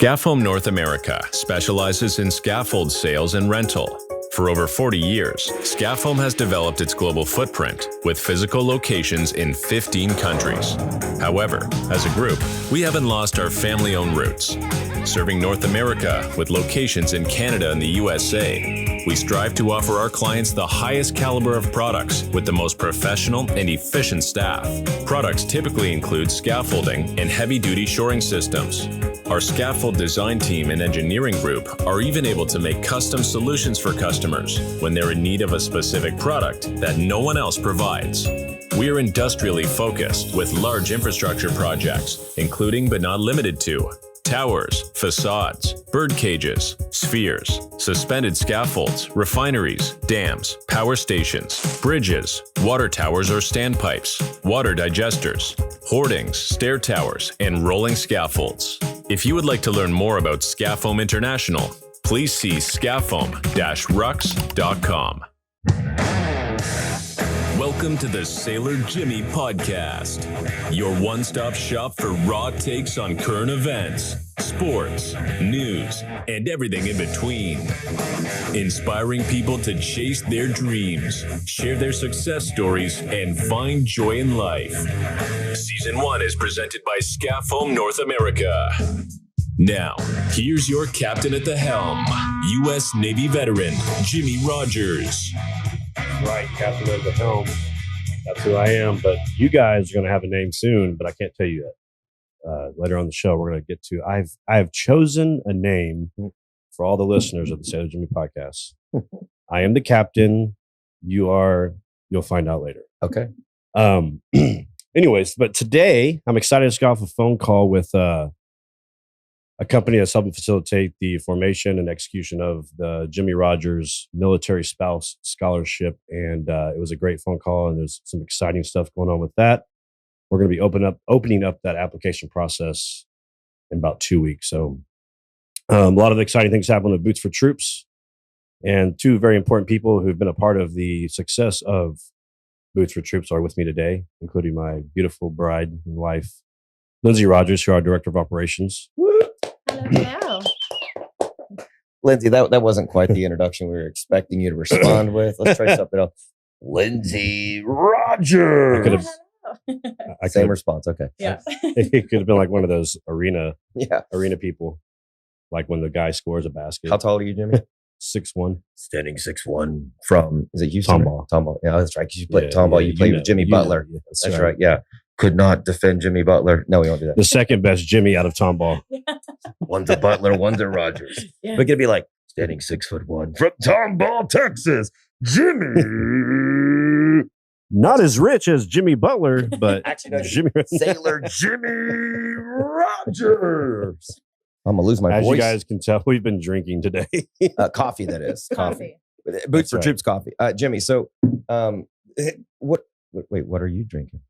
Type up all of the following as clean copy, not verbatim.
Scaffoam North America specializes in scaffold sales and rental. For over 40 years, Scaffoam has developed its global footprint with physical locations in 15 countries. However, as a group, we haven't lost our family-owned roots. Serving North America with locations in Canada and the USA, we strive to offer our clients the highest caliber of products with the most professional and efficient staff. Products typically include scaffolding and heavy-duty shoring systems. Our scaffold design team and engineering group are even able to make custom solutions for customers when they're in need of a specific product that no one else provides. We are industrially focused with large infrastructure projects, including but not limited to towers, facades, bird cages, spheres, suspended scaffolds, refineries, dams, power stations, bridges, water towers or standpipes, water digesters, hoardings, stair towers, and rolling scaffolds. If you would like to learn more about Scaffoam International, please see scaffoam-rux.com. Welcome to the Sailor Jimmy podcast, your one-stop shop for raw takes on current events, sports, news, and everything in between. Inspiring people to chase their dreams, share their success stories, and find joy in life. Season 1 is presented by Scaffoam North America. Now, here's your captain at the helm, U.S. Navy veteran, Jimmy Rogers. Right, captain at the helm. That's who I am, but you guys are going to have a name soon, but I can't tell you yet. Later on the show, we're going to get to, I've chosen a name for all the listeners of the Sailor Jimmy podcast. I am the captain. You'll find out later. Okay. Anyways, but today I'm excited to get off a phone call with a company that's helping facilitate the formation and execution of the Jimmy Rogers Military Spouse Scholarship. And it was a great phone call, and there's some exciting stuff going on with that. We're going to be opening up that application process in about 2 weeks. So a lot of exciting things happening with Boots for Troops, and two very important people who've been a part of the success of Boots for Troops are with me today, including my beautiful bride and wife, Lindsey Rogers, who are our Director of Operations. Hello. Lindsey, that wasn't quite the introduction we were expecting you to respond with. Let's try something else. Lindsey Rogers. Same response. Okay. Yeah. It could have been like one of those arena people, like when the guy scores a basket. How tall are you, Jimmy? 6'1". Standing 6'1". From, is it Houston? Tomball. Tomball. Yeah, that's right. Because you played Tomball. You played with Jimmy Butler. That's right. Yeah. Could not defend Jimmy Butler. No, we won't do that. The second best Jimmy out of Tomball. One's a Butler, one's a Rogers. Yeah. But it'd be like, standing 6'1" from Tomball, Texas, Jimmy. Not as rich as Jimmy Butler, but Actually, no, Jimmy Sailor Jimmy Rogers. I'm gonna lose my As voice. you guys can tell, we've been drinking today. Coffee, that is. Coffee. Boots for right. Troops coffee. Jimmy, so what are you drinking?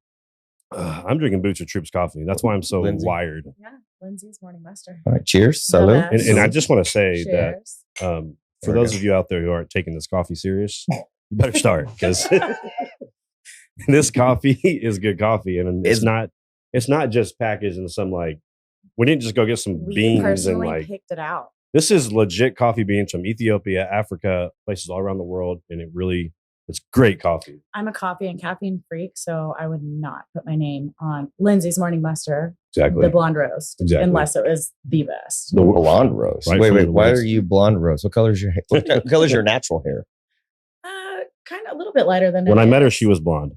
I'm drinking Boots for Troops coffee. That's why I'm so Lindsey. wired. Yeah. Lindsey's morning muster. All right, cheers. The Salud. best. And I just want to say Cheers. that for There we those go. of you out there who aren't taking this coffee serious, you better start, because this coffee is good coffee, and it's not just packaged in some, like, we didn't just go get some We beans and personally like, picked it out. this is legit coffee beans from Ethiopia, Africa, places all around the world, and it's great coffee. I'm a coffee and caffeine freak, so I would not put my name on Lindsey's morning muster, Exactly. the blonde roast, Exactly. unless it was the best. The Blonde rose. Right wait. from the Why woods. are you blonde rose? What color is your hair? What color is your natural hair? Kind of a little bit lighter than When it I met her, is. she was blonde.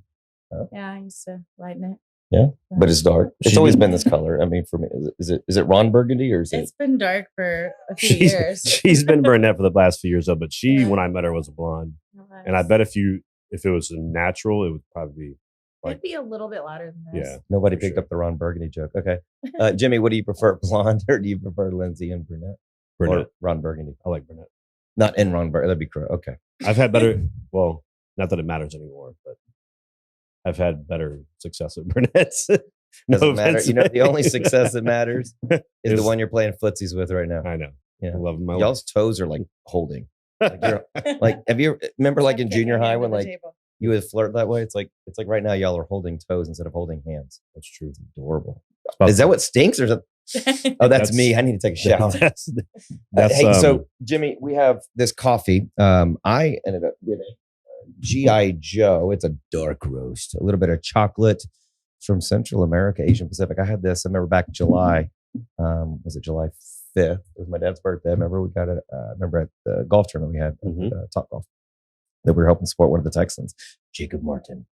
Yeah, I used to lighten it. Yeah, but it's dark. It's She always didn't- been this color. I mean, for me, is it Ron Burgundy or is it? It's been dark for a few years. She's been brunette for the last few years, though. But she, Yeah. when I met her, was a blonde. And I bet if it was natural, it would probably be it'd be a little bit lighter than this. yeah. Nobody for picked sure. up the Ron Burgundy joke. Okay, Jimmy, what do you prefer, blonde or do you prefer Lindsey and brunette? Brunette. Or Ron Burgundy? I like brunette. Not in Ron Burgundy. That'd be correct. Okay. I've had better. Well, not that it matters anymore, but I've had better success with brunettes. Doesn't matter. offense You know, the only made. success that matters is the Is- one you're playing footsies with right now. I know. Yeah. I love my Y'all's toes are like holding. Like, have you remember like in junior high when like you would flirt that way? It's like right now y'all are holding toes instead of holding hands. That's true. It's adorable. about- Is that what stinks or is it Oh, that's me. I need to take a shower. Hey, so Jimmy, we have this coffee. I ended up getting G.I. Joe. It's a dark roast, a little bit of chocolate from Central America, Asian Pacific. I had this. I remember back in July. Was it July 5th? It was my dad's birthday. I remember we got it. Remember at the golf tournament we had, Top Golf, that we were helping support one of the Texans, Jacob Martin.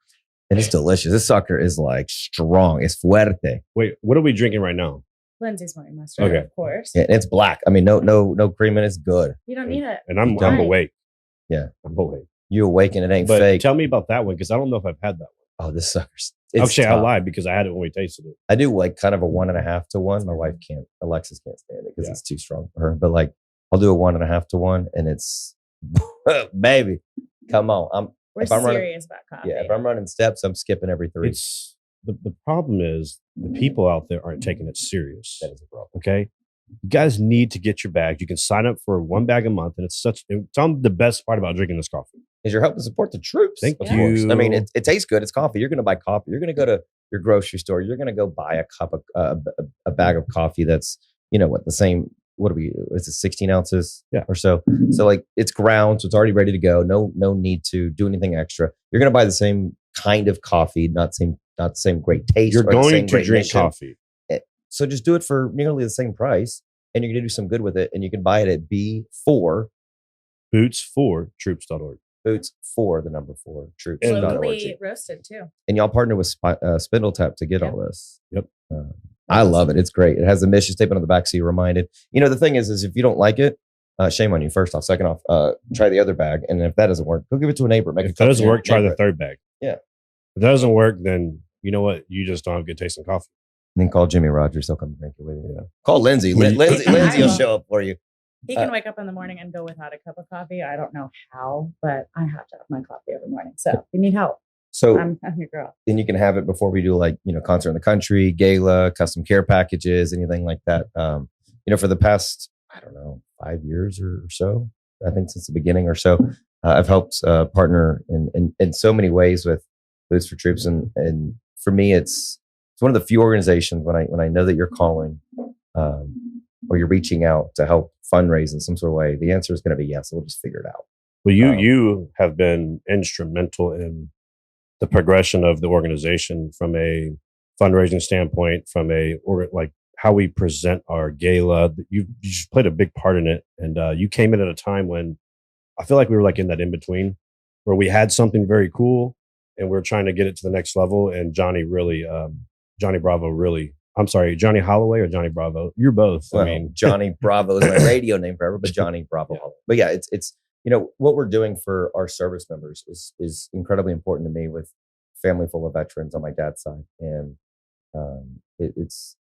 And it's delicious. This sucker is like strong. It's fuerte. Wait, what are we drinking right now? Lindsey's morning mustard, of course. Yeah, and it's black. I mean, no cream in it. It's good. You don't need it. And I'm awake. Yeah, I'm awake. You awake and it ain't but fake. Tell me about that one because I don't know if I've had that one. Oh, this sucker's. Actually, I lied because I had it when we tasted it. I do like kind of a 1.5 to 1. My wife can't. Alexis can't stand it because it's too strong for her. But like, I'll do a 1.5 to 1, and it's baby. Come on, We're serious about coffee. Yeah, if I'm running steps, I'm skipping every 3. It's the problem is the people out there aren't taking it serious. That is a problem. Okay, you guys need to get your bags. You can sign up for 1 bag a month, and it's the best part about drinking this coffee is you're helping support the troops. Thank you. Course. I mean, it tastes good. It's coffee. You're going to buy coffee. You're going to go to your grocery store. You're going to go buy a cup of a bag of coffee that's the same. Is it 16 ounces or so? So like it's ground, so it's already ready to go. No need to do anything extra. You're going to buy the same kind of coffee, not the same great taste. You're going to drink coffee. So just do it for nearly the same price, and you're going to do some good with it. And you can buy it at B4 Boots4Troops.org. Boots for the number 4 Troops. Locally roasted too. And y'all partner with Spindle Tap to get all this. Yep. I love it. It's great. It has the mission statement on the back, so you're reminded. The thing is if you don't like it, shame on you. First off, second off, try the other bag, and if that doesn't work, go give it to a neighbor. If that doesn't work, try the third bag. Yeah. If that doesn't work, then you know what? You just don't have good taste in coffee. And then call Jimmy Rogers. He'll come drink it with you. Call Lindsey. Lindsey will show up for you. He can wake up in the morning and go without a cup of coffee. I don't know how, but I have to have my coffee every morning. So if you need help, so I'm your girl. And you can have it before we do concert in the country, gala, custom care packages, anything like that. For the past, 5 years or so, I think since the beginning or so, I've helped partner in so many ways with Boots for Troops. And for me, it's one of the few organizations when I know that you're calling or you're reaching out to help fundraise in some sort of way, the answer is going to be yes. We'll just figure it out. Well, you have been instrumental in the progression of the organization from a fundraising standpoint, from how we present our gala. You just played a big part in it, and you came in at a time when I feel like we were in that in between, where we had something very cool, and we're trying to get it to the next level. And Johnny Bravo really. I'm sorry, Johnny Holloway or Johnny Bravo? You're both. Well, Johnny Bravo is my radio name forever, but Johnny Bravo. Yeah. But yeah, it's what we're doing for our service members is incredibly important to me with family full of veterans on my dad's side, and it's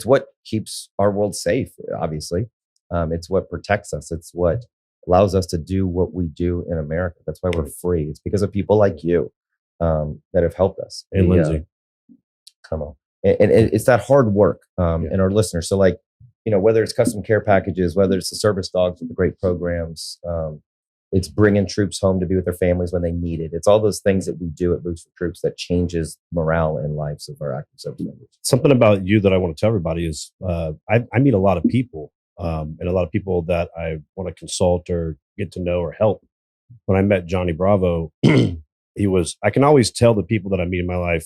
what keeps our world safe. Obviously, it's what protects us. It's what allows us to do what we do in America. That's why we're free. It's because of people like you that have helped us. And Lindsey, come on. And it's that hard work in our listeners. So whether it's custom care packages, whether it's the service dogs with the great programs, it's bringing troops home to be with their families when they need it. It's all those things that we do at Boots for Troops that changes morale and lives of our active service members. Something about you that I want to tell everybody is I meet a lot of people and a lot of people that I want to consult or get to know or help. When I met Johnny Bravo, I can always tell the people that I meet in my life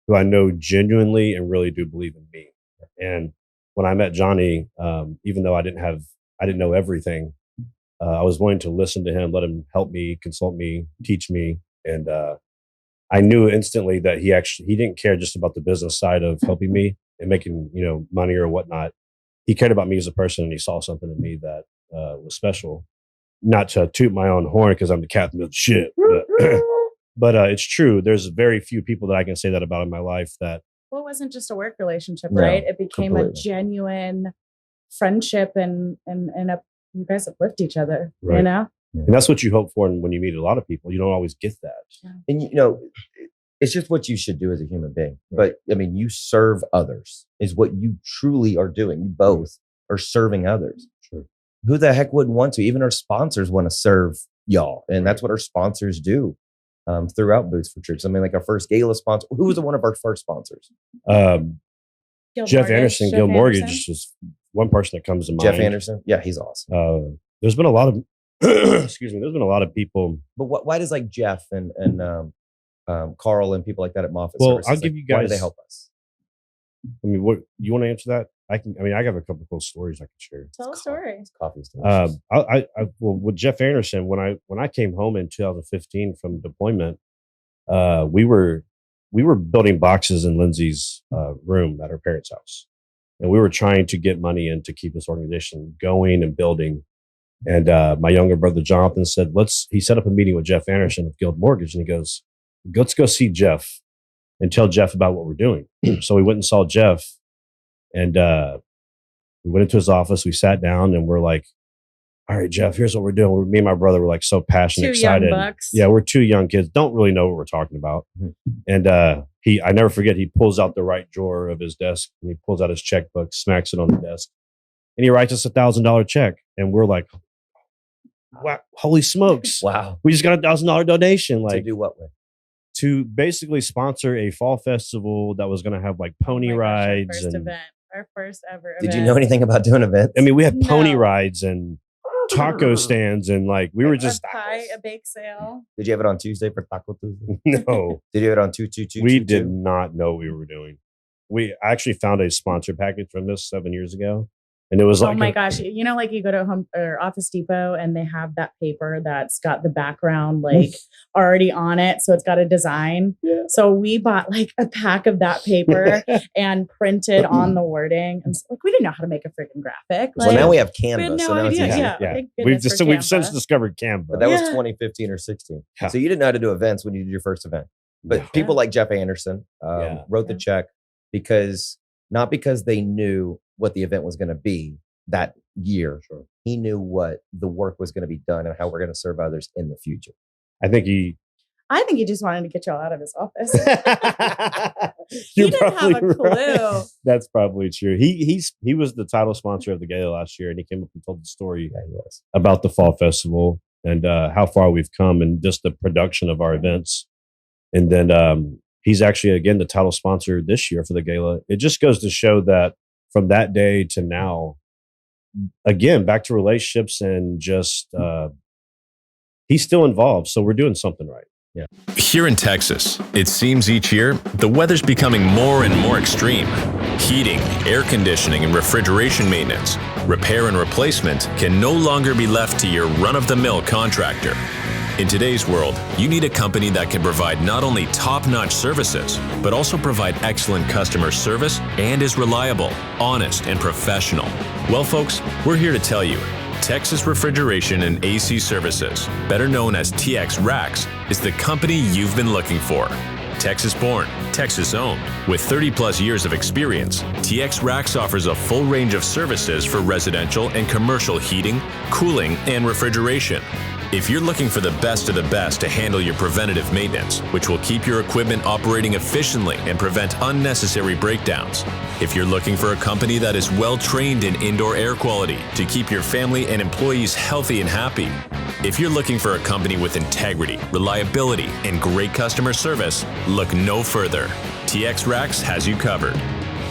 who I know genuinely and really do believe in me. And when I met Johnny, even though I didn't know everything, I was willing to listen to him, let him help me, consult me, teach me. And I knew instantly that he didn't care just about the business side of helping me and making, money or whatnot. He cared about me as a person, and he saw something in me that was special. Not to toot my own horn because I'm the captain of the ship, but it's true. There's very few people that I can say that about in my life that. Well, it wasn't just a work relationship, right? It became completely. A genuine friendship and you guys uplift each other, right. And that's what you hope for when you meet a lot of people. You don't always get that. Yeah. And, it's just what you should do as a human being. Right. But, you serve others is what you truly are doing. You both are serving others. Sure. Who the heck wouldn't want to? Even our sponsors want to serve y'all. And that's what our sponsors do. Throughout Boots for Troops. Our first gala sponsor. Who was one of our first sponsors? Gala Jeff Anderson, Guild Mortgage is one person that comes to mind. Jeff Anderson, yeah, he's awesome. There's been a lot of excuse me. There's been a lot of people. But why does like Jeff and Carl and people like that at Moffitt? Well, Services, I'll give you guys. Why do they help us? I mean, what you want to answer that? I have a couple of cool stories I can share. Tell a story. Coffee's well, with Jeff Anderson, when I came home in 2015 from deployment, we were building boxes in Lindsey's room at her parents' house, and we were trying to get money in to keep this organization going and building. And my younger brother Jonathan said, he set up a meeting with Jeff Anderson of Guild Mortgage, and he goes, let's go see Jeff and tell Jeff about what we're doing. So we went and saw Jeff, and we went into his office. We sat down, and we're like, all right, Jeff, here's what we're doing. Me and my brother were like so passionate, excited. Young bucks. Yeah, we're two young kids, don't really know what we're talking about. And I never forget, he pulls out the right drawer of his desk, and he pulls out his checkbook, smacks it on the desk, and he writes us $1,000 check. And we're like, wow, holy smokes. Wow. We just got $1,000 donation. To do what with? To basically sponsor a fall festival that was going to have like pony rides. Our first ever event. Did you know anything about doing events? I mean, we had pony rides and taco stands, and like we were just a bake sale. Did you have it on Tuesday for Taco Tuesday? No. Did you have it on 222? We did not know what we were doing. We actually found a sponsor package from this 7 years ago. And it was like, oh my gosh, you know, like you go to Home or Office Depot and they have that paper that's got the background like already on it. So it's got a design. Yeah. So we bought like a pack of that paper and printed on the wording. And so, like, we didn't know how to make a freaking graphic. Like, well, now we have Canva. We had no so now idea. it's easy. Yeah. We've since discovered Canva. But that was 2015 or 16. Yeah. So you didn't know how to do events when you did your first event. But people like Jeff Anderson wrote the check not because they knew what the event was going to be that year. Sure. He knew what the work was going to be done and how we're going to serve others in the future. I think he just wanted to get y'all out of his office. He didn't have a clue. Right. That's probably true. He was the title sponsor of the gala last year, and he came up and told the story about the fall festival and how far we've come and just the production of our events. And then he's actually, again, the title sponsor this year for the gala. It just goes to show that from that day to now, again, back to relationships and just he's still involved. So we're doing something right. Yeah. Here in Texas, it seems each year the weather's becoming more and more extreme. Heating, air conditioning, and refrigeration maintenance, repair and replacement can no longer be left to your run-of-the-mill contractor. In today's world, you need a company that can provide not only top-notch services, but also provide excellent customer service and is reliable, honest, and professional. Well, folks, we're here to tell you, Texas Refrigeration and AC Services, better known as TX Racks, is the company you've been looking for. Texas-born, Texas-owned, with 30-plus years of experience, TX Racks offers a full range of services for residential and commercial heating, cooling, and refrigeration. If you're looking for the best of the best to handle your preventative maintenance, which will keep your equipment operating efficiently and prevent unnecessary breakdowns. If you're looking for a company that is well-trained in indoor air quality to keep your family and employees healthy and happy. If you're looking for a company with integrity, reliability, and great customer service, look no further. TX Racks has you covered.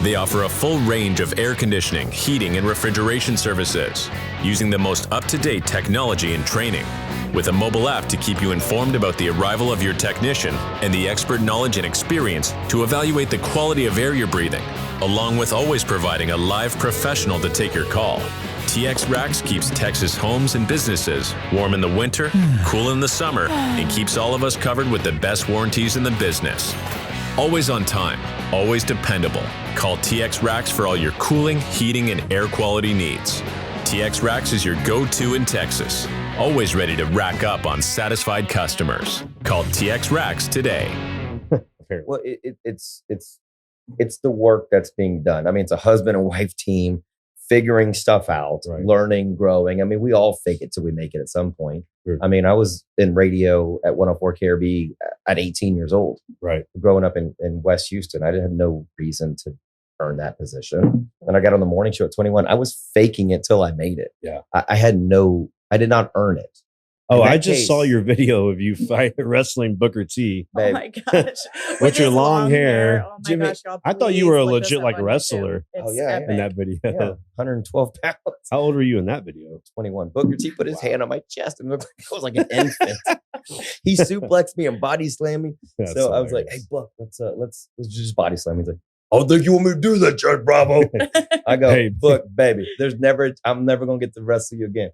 They offer a full range of air conditioning, heating, and refrigeration services, using the most up-to-date technology and training, with a mobile app to keep you informed about the arrival of your technician and the expert knowledge and experience to evaluate the quality of air you're breathing, along with always providing a live professional to take your call. TX Racks keeps Texas homes and businesses warm in the winter, cool in the summer, and keeps all of us covered with the best warranties in the business. Always on time, always dependable. Call TX Racks for all your cooling, heating, and air quality needs. TX Racks is your go-to in Texas. Always ready to rack up on satisfied customers. Call TX Racks today. Well, it's the work that's being done. I mean, it's a husband and wife team figuring stuff out, learning, growing. I mean, we all fake it till we make it at some point. Sure. I mean, I was in radio at 104 KRB at 18 years old. Right. Growing up in West Houston, I had no reason to earn that position. And I got on the morning show at 21. I was faking it till I made it. Yeah. I did not earn it. Oh, In that I just saw case- your video of you wrestling Booker T. Oh Babe. my gosh. With your his long hair. Oh my Jimmy, gosh, y'all. I thought you please were a look this legit up like on YouTube. wrestler. It's yeah, epic. in that video. Yeah, 112 pounds. How old were you in that video? 21. Booker T put his hand on my chest and looked like I was like an infant. He suplexed me and body slammed me. That's So I was like, "Hey, hilarious. Buck, let's just body slam." He's like, "I don't think you want me to do that, Judge Bravo." I go, Hey. "Buck, baby, I'm never gonna get to wrestle you again."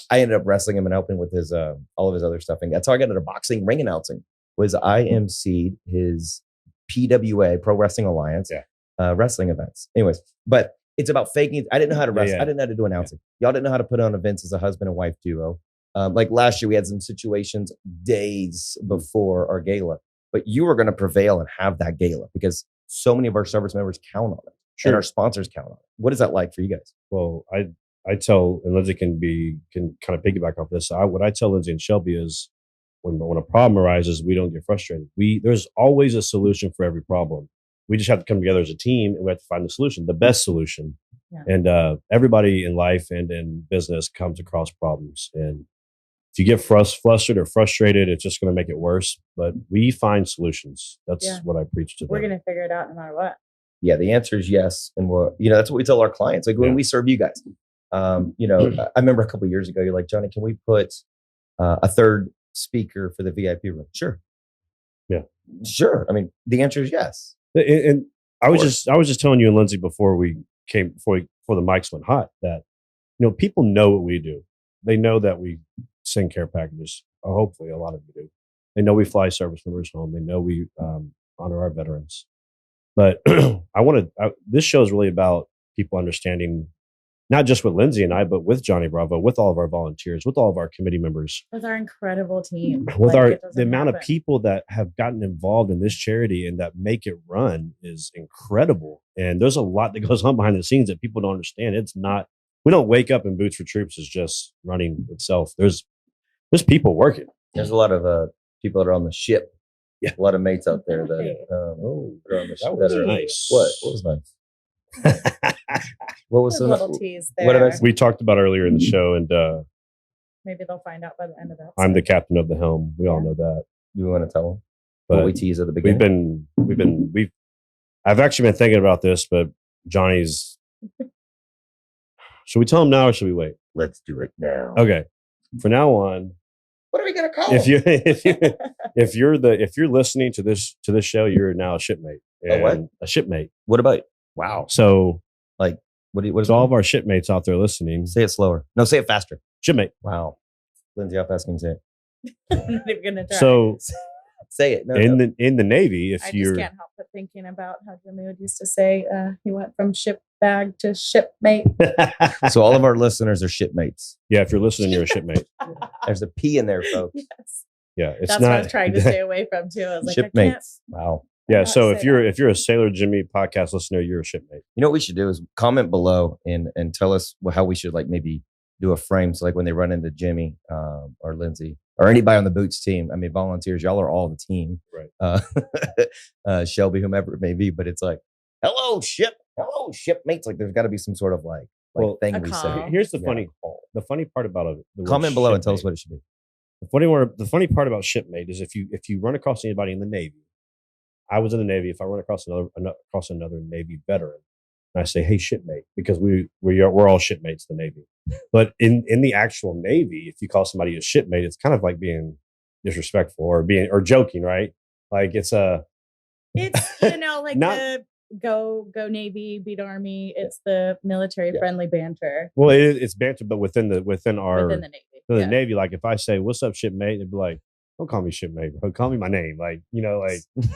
I ended up wrestling him and helping with his all of his other stuff. And that's how I got into boxing ring announcing. Was I emceed his PWA Pro Wrestling Alliance wrestling events. Anyways, but it's about faking. I didn't know how to wrestle. I didn't know how to do announcing. Y'all didn't know how to put on events as a husband and wife duo. Like last year, we had some situations days before our gala, but you were going to prevail and have that gala because so many of our service members count on it. Sure. And our sponsors count on it. What is that like for you guys? Well, I tell, and Lindsey can kind of piggyback off this. What I tell Lindsey and Shelby is when a problem arises, we don't get frustrated. There's always a solution for every problem. We just have to come together as a team and we have to find the solution, the best solution. Yeah. And everybody in life and in business comes across problems. And if you get flustered or frustrated, it's just going to make it worse. But we find solutions. That's what I preach to them. We're going to figure it out no matter what. Yeah, the answer is yes. And that's what we tell our clients. Like when we serve you guys, I remember a couple of years ago, you're like, "Johnny, can we put a third speaker for the VIP room?" Sure. Yeah. Sure. I mean, the answer is yes. And I was just telling you and Lindsey before the mics went hot that, people know what we do. They know that we send care packages. Or hopefully a lot of you do. They know we fly service members home. They know we honor our veterans. But this show is really about people understanding, not just with Lindsey and I, but with Johnny Bravo, with all of our volunteers, with all of our committee members, with our incredible team, with the amount of people that have gotten involved in this charity and that make it run is incredible. And there's a lot that goes on behind the scenes that people don't understand. It's not, we don't wake up and Boots for Troops is just running itself. There's people working. There's a lot of people that are on the ship. Yeah. A lot of mates out there that are on the ship. That are nice. What was nice? What was a so little nice? tease What did I there. say? We talked about earlier in the show, and Maybe they'll find out by the end of that. I'm the captain of the helm. We all know that. You want to tell them But what we teased at the beginning? I've actually been thinking about this, but Johnny's. Should we tell him now or should we wait? Let's do it now. Okay. For now on, What are we gonna call if him? if you're listening to this show, you're now a shipmate. A what? And a shipmate. What about? Wow. So What is all of our shipmates out there listening, Say it slower. No, say it faster. shipmate. Wow. Lindsey, how fast can you say it? I'm not even gonna try. So Say it. No, in no. the Navy, if I you're just can't help but thinking about how Jimmy would used to say he went from ship bag to shipmate. So all of our listeners are shipmates. yeah, if you're listening, you're a shipmate. There's a P in there, folks. Yes, Yeah, it's that's not. what I was trying to stay away from too. I was like, I can't. Shipmates. Wow. Yeah, not so say if you're a Sailor Jimmy podcast listener, you're a shipmate. You know what we should do is comment below and tell us how we should maybe do a frame. So when they run into Jimmy or Lindsey or anybody on the Boots team, I mean, volunteers, y'all are all the team. Right. Shelby, whomever it may be, but it's like, hello shipmates. Like there's got to be some sort of thing A we call. say. Here's the Yeah. funny part about it. the word Comment below and tell us shipmate. what it should be. The funny part about shipmate is if you run across anybody in the Navy, I was in the Navy. If I run across another Navy veteran, and I say, "Hey, shipmate," because we're all shipmates in the Navy. But in the actual Navy, if you call somebody a shipmate, it's kind of like being disrespectful or joking, right? Like it's a. It's like Not- the go Navy, beat Army. It's the military friendly banter Well, it's banter, but within our within the Navy. the Yeah. Navy. Like if I say, "What's up, shipmate?" It'd be like, "Don't call me shipmate, bro. Call me my name."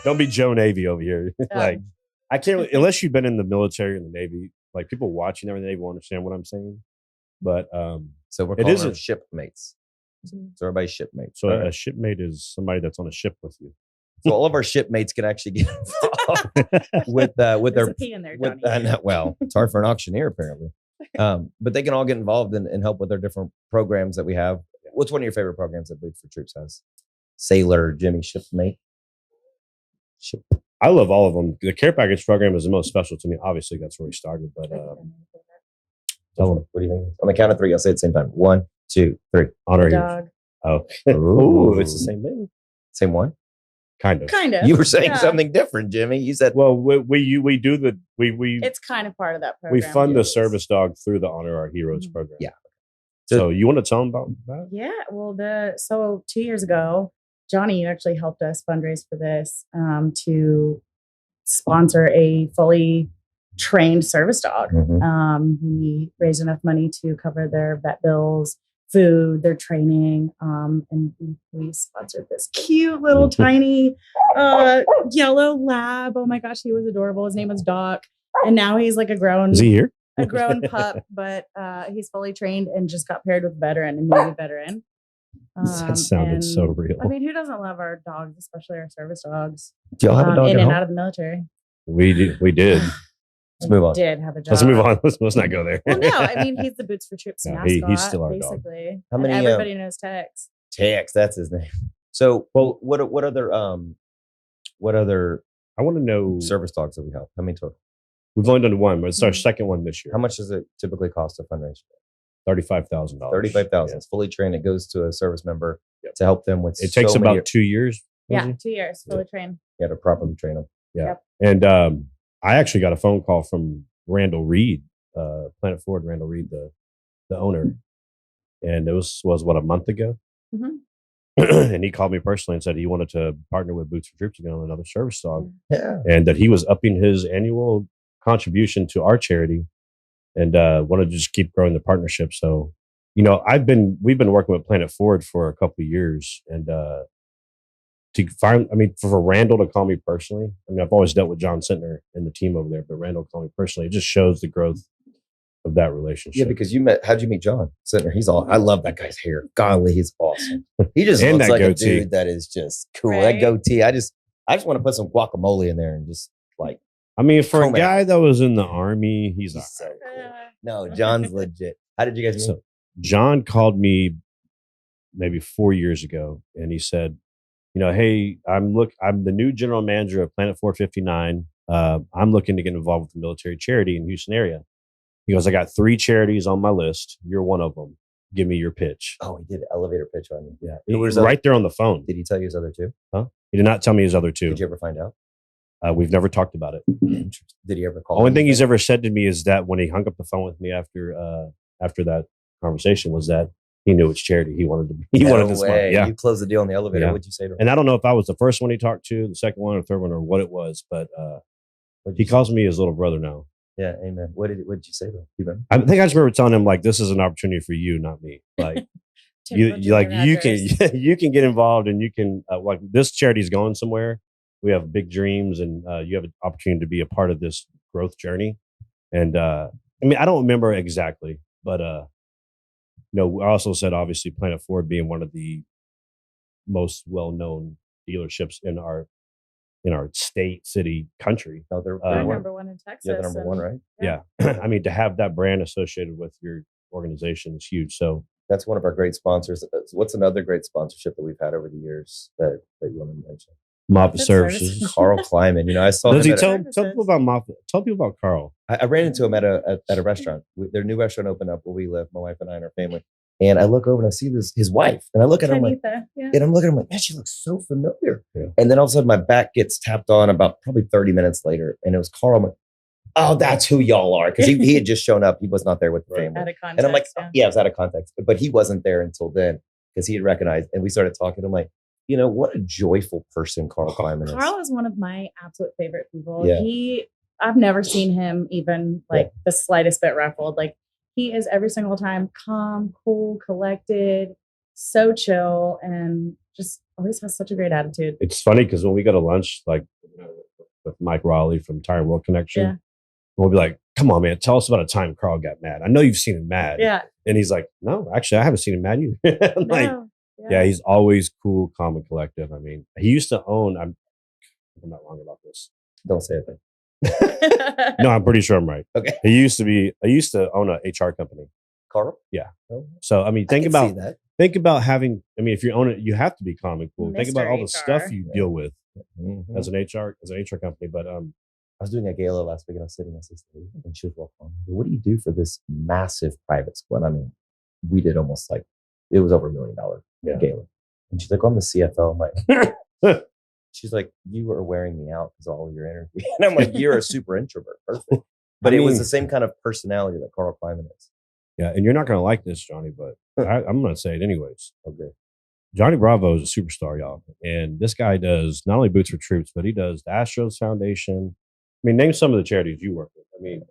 Don't be Joe Navy over here. I can't unless you've been in the military or the Navy. Like people watching there in the Navy will understand what I'm saying. But So we're It calling isn't- them shipmates. Mhm. So everybody's shipmates. so All right. a shipmate is somebody that's on a ship with you. So all of our shipmates can actually get involved with There's their a P in there, with, Johnny. well, it's hard for an auctioneer apparently. But they can all get involved and help with their different programs that we have. What's one of your favorite programs that Boots for Troops has? Sailor, Jimmy, shipmate. I love all of them. The care package program is the most special to me. Obviously, that's where we started. But tell them What do you think? On the count of three, I'll say it at the same time. 1, 2, 3. honor your Dog. Oh, Ooh. it's the same thing. Same one? Kind of. Kind of. You were saying something different, Jimmy. You said, well, we do the It's kind of part of that program. we fund the service dog through the Honor Our Heroes program. Yeah. So you want to tell them about that? Yeah. Well, so 2 years ago, Johnny actually helped us fundraise for this to sponsor a fully trained service dog. We raised enough money to cover their vet bills, food, their training, and we sponsored this cute little tiny yellow lab. Oh my gosh, he was adorable. His name was Doc, and now he's like a grown. Is he here? A grown pup, but he's fully trained and just got paired with a veteran, a Navy veteran. That sounded so real. I mean, who doesn't love our dogs, especially our service dogs? do y'all have a dog in at and home? out of the military. We did. Let's move on. Did have a job. Let's move on. Let's not go there. Well, no, I mean he's the Boots for Troops No, mascot. he's still our dog. basically. How many, And everybody knows Tex. Tex, that's his name. So, well, what other I want to know. service dogs that we help? How many total? We've only done one, but it's our second one this year. How much does it typically cost to fundraise? $35,000. $35,000. It's fully trained. It goes to a service member to help them with. It takes so many- about 2 years. Yeah, 2 years fully trained. Yeah, to properly train them. Yeah. Yep. And I actually got a phone call from Randall Reed, Planet Ford, Randall Reed, the owner. And it was what, a month ago? Mhm. And he called me personally and said he wanted to partner with Boots for Troops again on another service dog. Yeah. And that he was upping his annual contribution to our charity and wanted to just keep growing the partnership. So, you know, we've been working with Planet Ford for a couple of years, and for Randall to call me personally, I mean, I've always dealt with John Sentner and the team over there, but Randall called me personally. It just shows the growth of that relationship. Yeah, because how'd you meet John Sentner? I love that guy's hair. Golly, he's awesome. He just And looks that like goatee. a dude that is just cool. Right? That goatee. I just want to put some guacamole in there and just like. I mean, for a Comb it guy that was in the Army, he's He's so all right. cool. No, John's legit. How did you guys meet? So John called me maybe 4 years ago, and he said, "You know, hey, I'm the new general manager of Planet 459. I'm looking to get involved with the military charity in Houston area." He goes, "I got 3 charities on my list. You're one of them. Give me your pitch." Oh, he did an elevator pitch on you. Yeah, Who was right there on the phone. Did he tell you his other two? He did not tell me his other 2. Did you ever find out? We've never talked about it. Did he ever call? Only thing you? he's ever said to me is that when he hung up the phone with me after that conversation was that he knew which charity he wanted to be. He wanted this money. Yeah. You closed the deal in the elevator. Yeah. What'd you say to him? And I don't know if I was the first one he talked to, the second one or third one, or what it was, but What'd he you say? calls me his little brother now. Yeah, amen. What did you say to him? You remember? I think I just remember telling him like, this is an opportunity for you, not me. Like you can get involved and you can like this charity's going somewhere. We have big dreams and you have an opportunity to be a part of this growth journey. And I mean, I don't remember exactly, but I also said obviously Planet Ford being one of the most well-known dealerships in our state, city, country. No, they're They're one. number one in Texas. Yeah, they're number one, right? Yeah. I mean, to have that brand associated with your organization is huge. So That's one of our great sponsors. What's another great sponsorship that we've had over the years that you want to mention? Moffat Good Services. services. Carl Kleiman. I saw Does him he at tell people about Moffat? Tell people about Carl. I ran into him at a restaurant. Their new restaurant opened up where we live, my wife and I and our family. And I look over and I see his wife. And I look at her, I'm like, Yeah. and I'm looking at her, like, man, she looks so familiar. Yeah. And then all of a sudden my back gets tapped on about probably 30 minutes later. And it was Carl. I'm like, oh, that's who y'all are. Because he had just shown up. He was not there with the family. Out of context. And I'm like, yeah, it was out of context. But he wasn't there until then because he had recognized. And we started talking. I'm like, what a joyful person Carl Kleiman is. Carl is one of my absolute favorite people. Yeah. I've never seen him even like the slightest bit ruffled. Like he is every single time calm, cool, collected, so chill, and just always has such a great attitude. It's funny because when we go to lunch, like with Mike Raleigh from Tire World Connection, we'll be like, come on, man, tell us about a time Carl got mad. I know you've seen him mad. Yeah. And he's like, no, actually, I haven't seen him mad either. I'm like, No. yeah, he's always cool, calm, and collective. I mean, he used to own, I'm not wrong about this. Don't say a thing. No, I'm pretty sure I'm right. Okay. I used to own a HR company. Carl? Yeah. Oh, So, I mean, I can see that. think about having, I mean, if you own it, you have to be calm and cool. Think about all the Mr. stuff HR. you deal with Mhm. as an HR company. But I was doing a gala last week and I was sitting next to this lady and she was walking on. What do you do for this massive private school? And I mean, we did almost like, it was over $1 million gala. And she's like, I'm the CFO. I'm like, she's like, you are wearing me out because all your energy. And I'm like, you're a super introvert. Perfect. But it was the same kind of personality that Carl Kleiman is. Yeah. And you're not going to like this, Johnny, but I'm going to say it anyways. Okay. Johnny Bravo is a superstar, y'all. And this guy does not only Boots for Troops, but he does the Astros Foundation. I mean, name some of the charities you work with. I mean,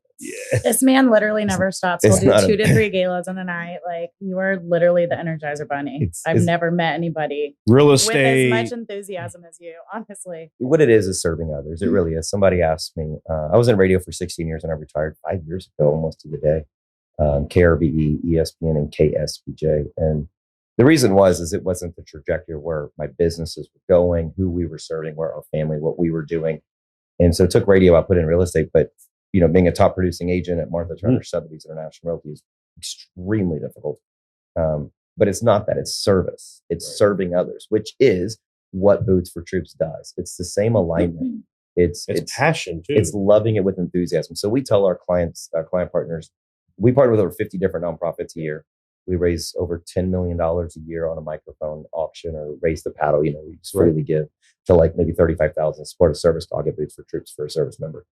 this man literally never stops. He'll do 2 to 3 galas in a night. Like, you are literally the Energizer Bunny. I've never met anybody real estate with as much enthusiasm as you, honestly. What it is serving others. It really is. Somebody asked me, I was in radio for 16 years and I retired 5 years ago, almost to the day. KRBE, ESPN, and KSBJ. And the reason is it wasn't the trajectory where my businesses were going, who we were serving, where our family, what we were doing. And so it took radio, I put in real estate, but being a top producing agent at Martha Turner Sotheby's International Realty is extremely difficult. But it's not that, it's service. It's serving others, which is what Boots for Troops does. It's the same alignment. It's passion too. It's loving it with enthusiasm. So we tell our client partners, we partner with over 50 different nonprofits a year. We raise over $10 million a year on a microphone auction or raise the paddle. We just freely give to like maybe 35,000, support a service dog at Boots for Troops for a service member.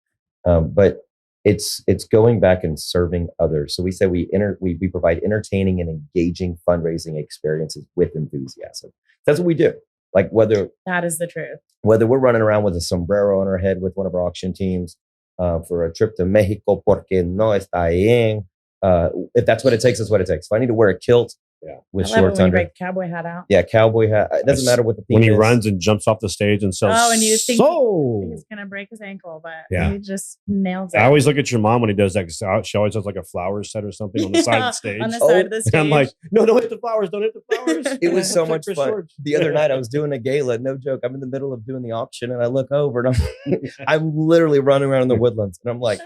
But it's going back and serving others. So we say we provide entertaining and engaging fundraising experiences with enthusiasm. That's what we do. Like that is the truth. Whether we're running around with a sombrero on our head with one of our auction teams for a trip to Mexico, porque no está bien. If that's what it takes, that's what it takes. If I need to wear a kilt with shorts under, you break the cowboy hat out. Yeah, cowboy hat. It doesn't matter what the theme when he is. runs and jumps off the stage and says, and you think he's gonna break his ankle, but he just nails it. I always look at your mom when he does that because she always has like a flower set or something on the side of the stage. On the side of the stage. And I'm like, no, don't hit the flowers. Don't hit the flowers. It was so much fun. The other night I was doing a gala, no joke. I'm in the middle of doing the auction and I look over and I'm literally running around in the woodlands and I'm like,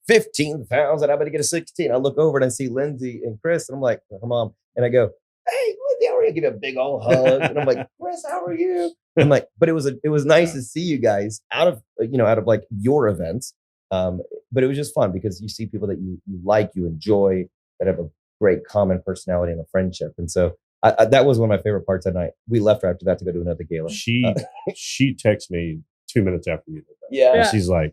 15,000. I better get a 16. I look over and I see Lindsey and Chris and I'm like, her mom, and I go, hey, Lindsey, I'm gonna give you a big old hug. And I'm like, Chris, how are you? I'm like, but it was nice to see you guys out of like your events. But it was just fun because you see people that you like, you enjoy, that have a great common personality and a friendship. And so that was one of my favorite parts that night. We left her after that to go to another gala. She texted me 2 minutes after you did that. Yeah. And she's like,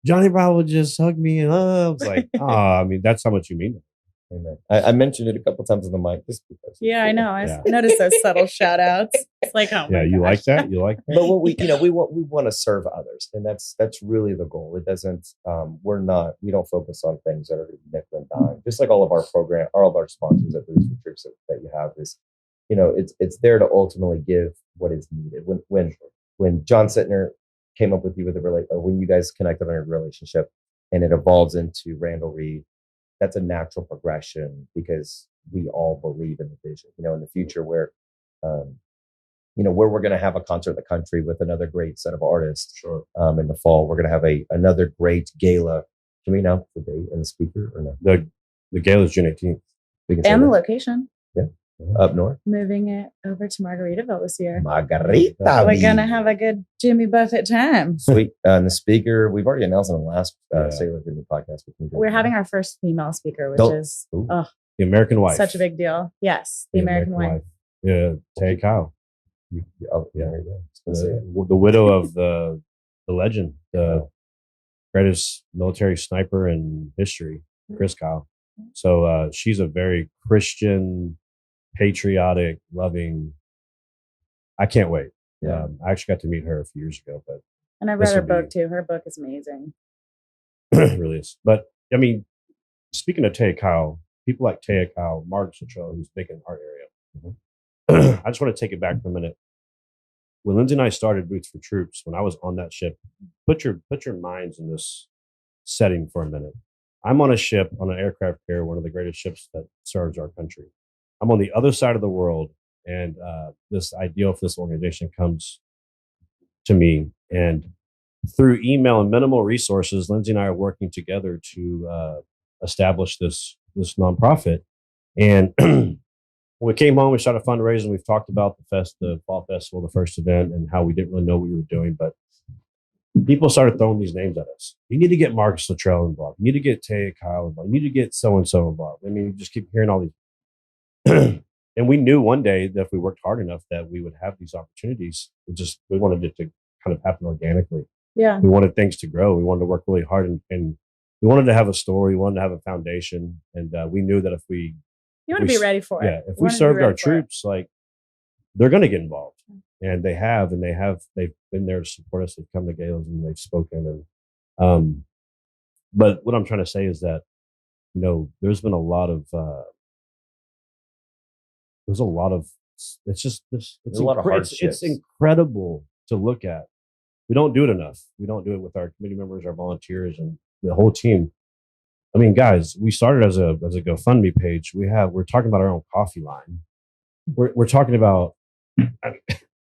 Johnny Bravo just hugged me. And I was like, I mean, that's how much you mean. Amen. I mentioned it a couple times on the mic just because. Yeah, I know. I noticed those subtle shout outs. It's like, oh yeah, you like that? You like that? But what we want to serve others. And that's really the goal. It doesn't, we don't focus on things that are nickel and dime. Just like all of our sponsors at Boots for Troops that you have is, it's there to ultimately give what is needed. When John Sittner came up with you when you guys connected on your relationship and it evolves into Randall Reed, that's a natural progression because we all believe in the vision, in the future where, where we're going to have a concert in the country with another great set of artists. Sure. In the fall, we're going to have another great gala. Can we announce the date and the speaker or no? The gala is June 18th. And the location. Yeah. Up north. Moving it over to Margaritaville this year. Margarita. We're going to have a good Jimmy Buffett time. Sweet. And the speaker, we've already announced on the last Sailor Jimmy podcast. We're having our first female speaker, which is the American wife. Such a big deal. Yes. The American wife. Yeah. Tay Kyle. There you go. The widow of the legend, the greatest military sniper in history, Chris Kyle. So she's a very Christian, patriotic, loving. I can't wait. I actually got to meet her a few years ago, and I read her book too. Her book is amazing. It really is. But I mean, speaking of Taya Kyle, people like Taya Kyle, Mark Citro, who's big in our area. I just want to take it back for a minute. When Lindsey and I started Boots for Troops, when I was on that ship, put your minds in this setting for a minute. I'm on a ship, on an aircraft carrier, one of the greatest ships that serves our country. I'm on the other side of the world, and this ideal for this organization comes to me. And through email and minimal resources, Lindsey and I are working together to establish this nonprofit. And when we came home, we started fundraising. We've talked about the fall festival, the first event, and how we didn't really know what we were doing, but people started throwing these names at us. You need to get Marcus Luttrell involved. You need to get Taya Kyle involved. You need to get so-and-so involved. I mean, you just keep hearing all these. And we knew one day that if we worked hard enough that we would have these opportunities. We wanted it to kind of happen organically. Yeah. We wanted things to grow. We wanted to work really hard and we wanted to have a story. We wanted to have a foundation. And we knew that if we... You want to be ready for it. Yeah. If we served our troops, like they're going to get involved. And they've been there to support us. They've come to galas and they've spoken. And, but what I'm trying to say is that, you know, there's been a lot of, it's a lot of hardships. It's incredible to look at. We don't do it enough. We don't do it with our committee members, our volunteers, and the whole team. I mean, guys, we started as a GoFundMe page. We're talking about our own coffee line. We're talking about.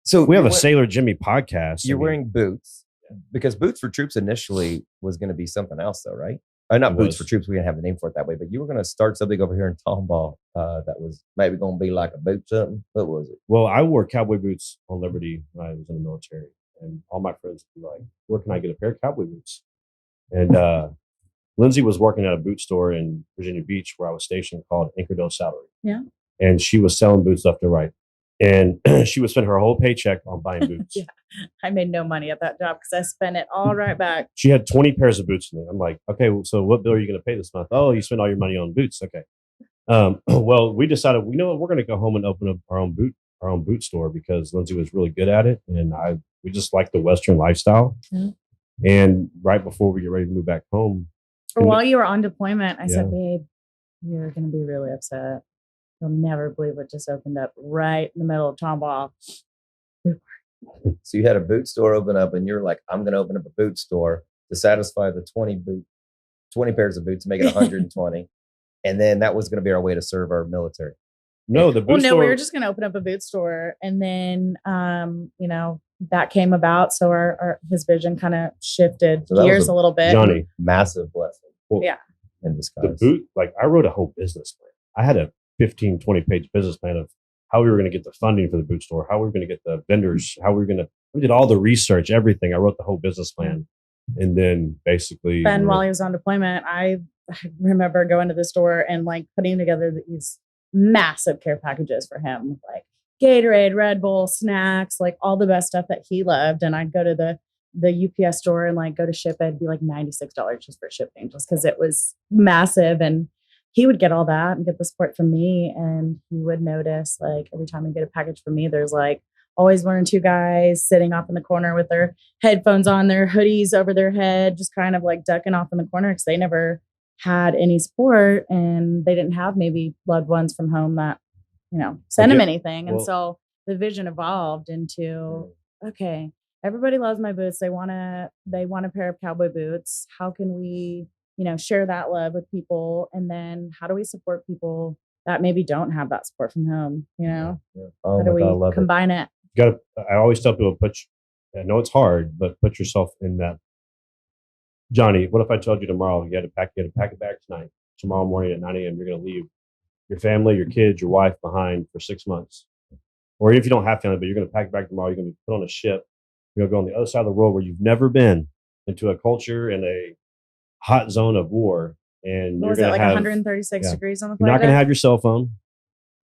So we have a Sailor Jimmy podcast. You're wearing boots because Boots for Troops initially was going to be something else, though, right? Not Boots for Troops. We didn't have the name for it that way, but you were going to start something over here in Tomball that was maybe going to be like a boot something. What was it? Well, I wore cowboy boots on Liberty when I was in the military, and all my friends would be like, "Where can I get a pair of cowboy boots?" And Lindsey was working at a boot store in Virginia Beach where I was stationed called Anchordale Salary. Yeah, and she was selling boots left and right. And she would spend her whole paycheck on buying boots. Yeah. I made no money at that job because I spent it all right back. She had 20 pairs of boots in there. I'm like, okay, so what bill are you going to pay this month? Oh, you spend all your money on boots. Okay. Well, we decided, you know what, we're going to go home and open up our own boot store because Lindsey was really good at it. And we just like the Western lifestyle. Mm-hmm. And right before we get ready to move back home. While you were on deployment, I said, babe, you're going to be really upset. You'll never believe what just opened up right in the middle of Tomball. So you had a boot store open up and you're like, I'm going to open up a boot store to satisfy the 20 pairs of boots, make it 120. And then that was going to be our way to serve our military. No, the boot store. We were just going to open up a boot store. And then, you know, that came about. So his vision kind of shifted gears a little bit. Johnny, massive blessing. Well, yeah. In disguise. The boot, like I wrote a whole business plan. I had a 15, 20 page business plan of how we were going to get the funding for the boot store, how we were going to get the vendors, we did all the research, everything. I wrote the whole business plan. And then basically. Ben, while he was on deployment, I remember going to the store and like putting together these massive care packages for him, like Gatorade, Red Bull, snacks, like all the best stuff that he loved. And I'd go to the UPS store and like go to ship it. It'd be like $96 just for shipping, just because it was massive. And he would get all that and get the support from me. And he would notice like every time I get a package from me, there's like always one or two guys sitting off in the corner with their headphones on, their hoodies over their head, just kind of like ducking off in the corner because they never had any support and they didn't have maybe loved ones from home that, you know, send them anything. And so the vision evolved into, okay, everybody loves my boots. They want a pair of cowboy boots. How can we, you know, share that love with people? And then how do we support people that maybe don't have that support from home? You know, how do we combine it? I always tell people, I know it's hard, but put yourself in that. Johnny, what if I told you tomorrow you had to pack a bag tonight, tomorrow morning at 9 a.m. you're going to leave your family, your kids, your wife behind for 6 months. Or if you don't have family, but you're going to pack a bag tomorrow, you're going to be put on a ship. You're going to go on the other side of the world where you've never been, into a culture and a hot zone of war. And what was it, like 136 degrees on the flight? You're not going to have your cell phone.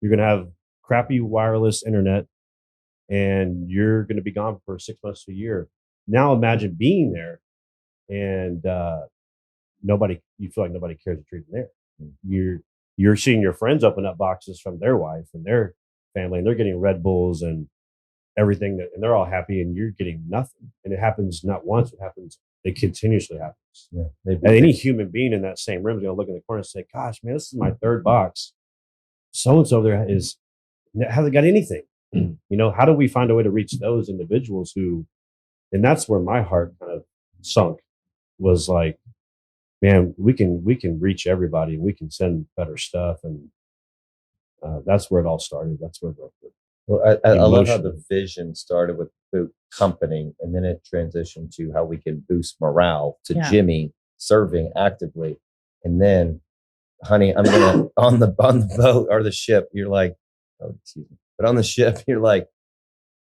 You're going to have crappy wireless internet. And you're going to be gone for 6 months to a year. Now imagine being there and you feel like nobody cares that you're even there. You're seeing your friends open up boxes from their wife and their family, and they're getting Red Bulls and everything, and they're all happy, and you're getting nothing. And it happens not once; it continuously happens. Yeah, and any human being in that same room is going to look in the corner and say, "Gosh, man, this is my third box. So and so there hasn't got anything." You know, how do we find a way to reach those individuals who? And that's where my heart kind of sunk. Was like, man, we can reach everybody and we can send better stuff. And that's where it all started. That's where I love how the vision started with boot company and then it transitioned to how we can boost morale to Jimmy serving actively. And then, honey, I'm going to, on the boat or the ship, you're like, oh, excuse me. But on the ship, you're like,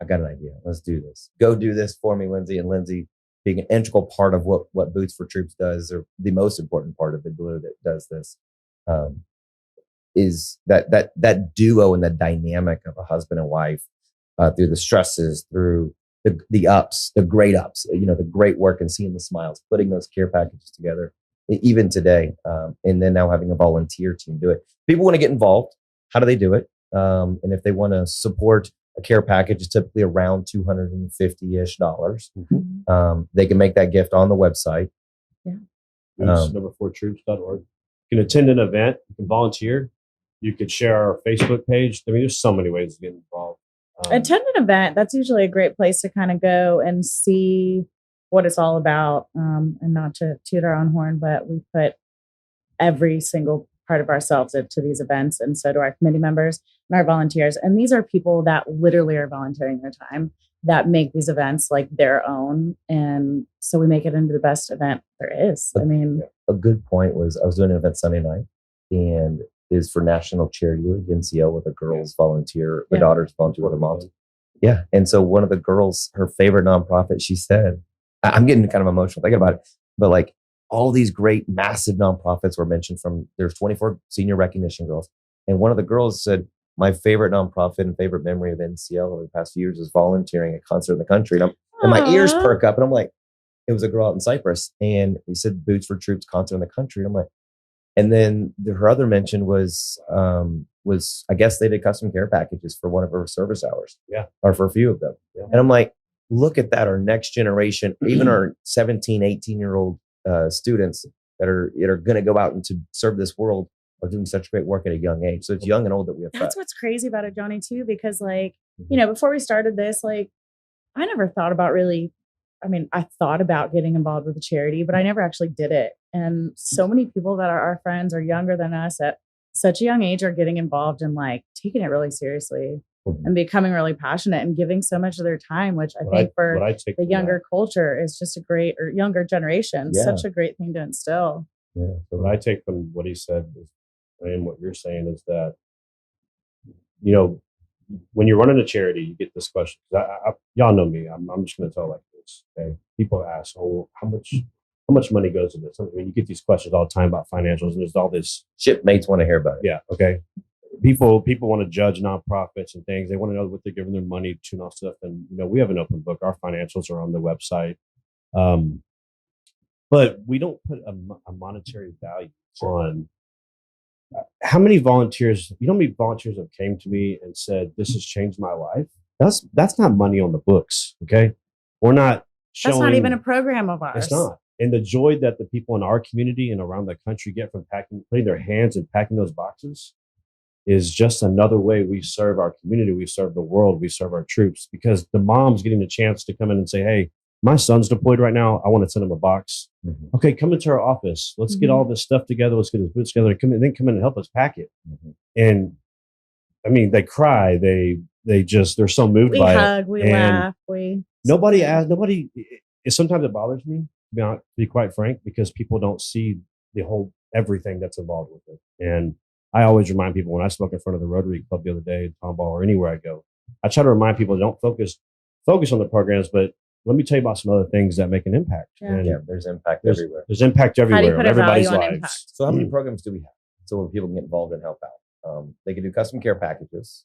I got an idea. Let's do this. Go do this for me, Lindsey. And Lindsey, being an integral part of what Boots for Troops does, or the most important part of the glue that does this. is that duo and the dynamic of a husband and wife through the stresses, through the ups, the great ups, the great work and seeing the smiles, putting those care packages together, even today, and then now having a volunteer team do it. People want to get involved. How do they do it? And if they want to support a care package, is typically around $250-ish. They can make that gift on the website. Yeah. Number4troops.org. You can attend an event. You can volunteer. You could share our Facebook page. I mean, there's so many ways to get involved. Attend an event. That's usually a great place to kind of go and see what it's all about. And not to toot our own horn, but we put every single part of ourselves into these events. And so do our committee members and our volunteers. And these are people that literally are volunteering their time that make these events like their own. And so we make it into the best event there is. I mean, a good point was I was doing an event Sunday night and is for National Charity Week, NCO, where the girls volunteer, the daughters volunteer with their moms. Yeah. And so one of the girls, her favorite nonprofit, she said, I'm getting kind of emotional thinking about it, but like all these great, massive nonprofits were mentioned there's 24 senior recognition girls. And one of the girls said, my favorite nonprofit and favorite memory of NCL over the past few years is volunteering at Concert in the Country. And my ears perk up and I'm like, it was a girl out in Cyprus and he said Boots for Troops, Concert in the Country. And I'm like, and then her other mention was I guess they did custom care packages for one of her service hours. Yeah. Or for a few of them. Yeah. And I'm like, look at that. Our next generation, even our 17, 18-year-old students that are going to go out and to serve this world are doing such great work at a young age. So it's young and old that we have. That's what's crazy about it, Johnny, too, because before we started this, I never thought about I thought about getting involved with a charity, but I never actually did it. And so many people that are our friends are younger than us at such a young age are getting involved and taking it really seriously and becoming really passionate and giving so much of their time, which I think for the younger culture is just or younger generation, such a great thing to instill. Yeah. So what I take from what he said and what you're saying is that, when you're running a charity, you get this question. Y'all know me. I'm just going to tell like this. Okay. People ask, how much money goes into this? I mean, you get these questions all the time about financials, and there's all this shipmates want to hear about it. Yeah. Okay. People want to judge nonprofits and things. They want to know what they're giving their money to and all stuff. And we have an open book. Our financials are on the website, but we don't put a monetary value on how many volunteers. How many volunteers have came to me and said, "This has changed my life." That's not money on the books. Okay, we're not. That's not even a program of ours. It's not. And the joy that the people in our community and around the country get from putting their hands and packing those boxes is just another way we serve our community. We serve the world. We serve our troops, because the mom's getting the chance to come in and say, hey, my son's deployed right now. I want to send him a box. Mm-hmm. Okay, come into our office. Let's get all this stuff together. Let's get his boots together and come in and help us pack it. Mm-hmm. And I mean, they cry. They're so moved by it. We hug, we laugh, nobody. Sometimes it bothers me, to be quite frank, because people don't see the whole everything that's involved with it. And I always remind people, when I spoke in front of the Rotary Club the other day, Tomball, or anywhere I go, I try to remind people, don't focus on the programs, but let me tell you about some other things that make an impact. Yeah, and there's impact everywhere. There's impact everywhere in everybody's lives. Impact? So how many programs do we have? So where people can get involved and help out? They can do custom care packages.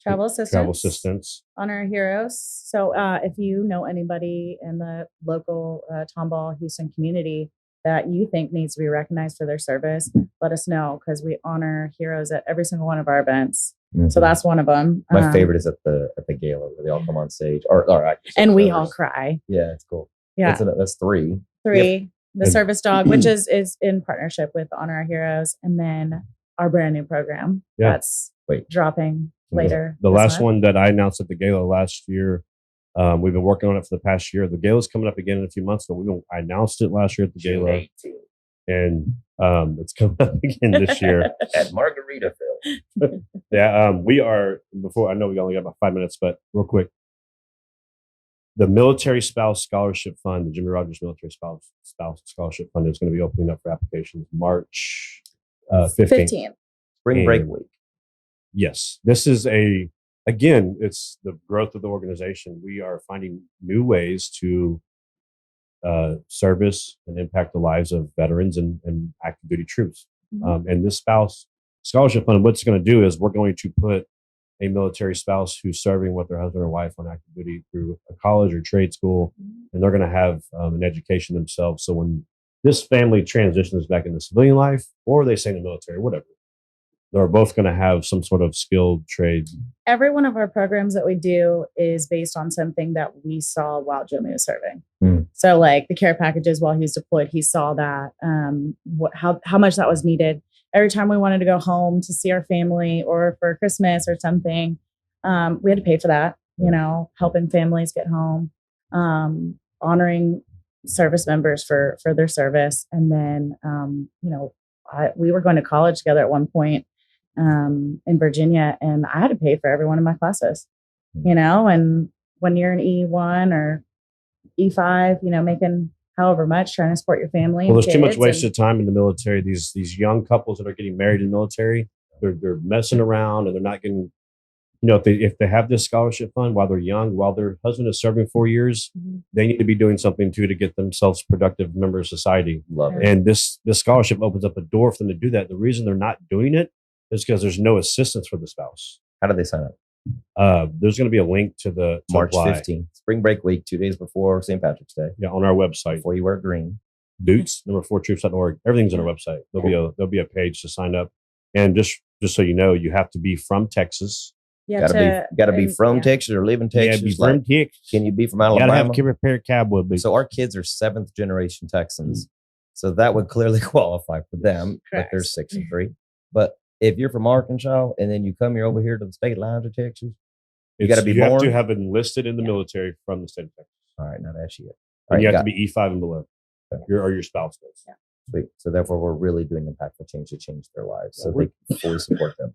Travel assistance. Honor heroes. So if you know anybody in the local Tomball, Houston community that you think needs to be recognized for their service, let us know, because we honor heroes at every single one of our events. Mm-hmm. So that's one of them. My favorite is at the gala where they all come on stage, or and we all cry. Yeah, it's cool. Yeah, that's three. Yep. The service dog, which is in partnership with Honor Our Heroes, and then our brand new program that's dropping later. The last one that I announced at the gala last year. We've been working on it for the past year. The gala's coming up again in a few months, but I announced it last year at the gala, and it's coming up again this year at Margaritaville. We are. Before, I know we only got about 5 minutes, but real quick, the Military Spouse Scholarship Fund, the Jimmy Rogers Military Spouse Scholarship Fund, is going to be opening up for applications March 15th. Spring break week. Yes, this is again, it's the growth of the organization. We are finding new ways to service and impact the lives of veterans and active duty troops. Mm-hmm. And this spouse scholarship fund, what it's going to do is we're going to put a military spouse who's serving with their husband or wife on active duty through a college or trade school, and they're going to have an education themselves. So when this family transitions back into civilian life, or they stay in the military, whatever, they're both going to have some sort of skilled trade. Every one of our programs that we do is based on something that we saw while Jimmy was serving. So like the care packages while he was deployed, he saw that, how much that was needed. Every time we wanted to go home to see our family or for Christmas or something, we had to pay for that, helping families get home, honoring service members for their service. And then, we were going to college together at one point in Virginia, and I had to pay for every one of my classes, and when you're an E1 or E5, making however much, trying to support your family. Well, there's too much wasted time in the military. These young couples that are getting married in the military, they're messing around and they're not getting, if they have this scholarship fund while they're young, while their husband is serving 4 years, they need to be doing something too to get themselves productive members of society. Love it. And this scholarship opens up a door for them to do that. The reason they're not doing it is because there's no assistance for the spouse. How do they sign up? There's going to be a link to March apply. 15th, spring break week, 2 days before St. Patrick's Day. Yeah, on our website. Before you wear green. Boots, number4troops.org. Everything's on our website. There'll be a page to sign up. And just so you know, you have to be from Texas. Gotta be from Texas or live in Texas. Yeah, be from Texas. Can you be from Alabama? Gotta have a pair of cowboy boots. So our kids are 7th generation Texans. So that would clearly qualify for them. But they're 6 and 3. But if you're from Arkansas and then you come here over here to the state lines of Texas, you got to be born. You have to have enlisted in the military from the state of Texas. All right, now that's it. And you have to be E5 and below. Okay. Your spouse does. Yeah. Sweet. So therefore, we're really doing impactful change to change their lives. So they can fully support them.